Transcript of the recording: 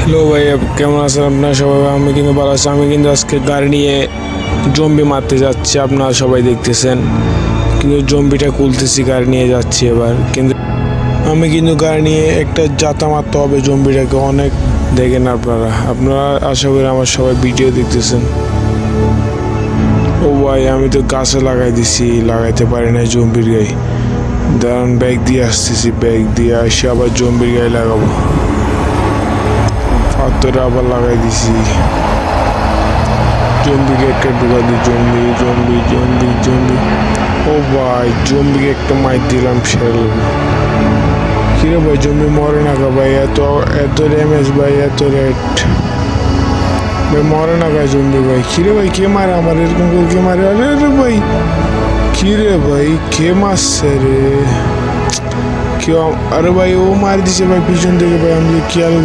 Hello ভাই, কেমন আছেন আপনারা সবাই? আমি কিন্তু ভালো আছি। আমি কিন্তু আজকে গাড়ি নিয়ে জম্বি মারতে যাচ্ছি, আপনারা সবাই দেখতেছেন। কিন্তু জম্বিটা খুলতেছি, গাড়ি নিয়ে যাচ্ছি এবার। কিন্তু আমি কিন্তু গাড়ি নিয়ে একটা জাতা মারতে হবে জম্বিটাকে। অনেক দেখেন আপনারা আশা করি আমার সবাই ভিডিও দেখতেছেন। ও ভাই, আমি তো গাছে লাগাইতে পারি না জম্বির গায়ে। দাঁড়ান, ব্যাগ দিয়ে আসতেছি, ব্যাগ দিয়ে আসে আবার জম্বির গায়ে লাগাবো। পাথরে আবার লাগাই দিছি। জম্বিকে একটা ঢুকা দিই, জম্বি। ও ভাই, জম্বিকে একটা মাইর দিলাম শেল। কিরে ভাই, জম্বি মরে না গা ভাই? এত ড্যামেজ ভাই, এত রেট ভাই, মরে না গা জম্বি ভাই? কিরে ভাই, কে মারে আমার? এরকম করে কে মারে? আরে আরে ভাই, কিরে ভাই, কে মারছে রে? কেউ? আরে ভাই, ও মার দিছে ভাই পিছন থেকে ভাই, আমি খেয়াল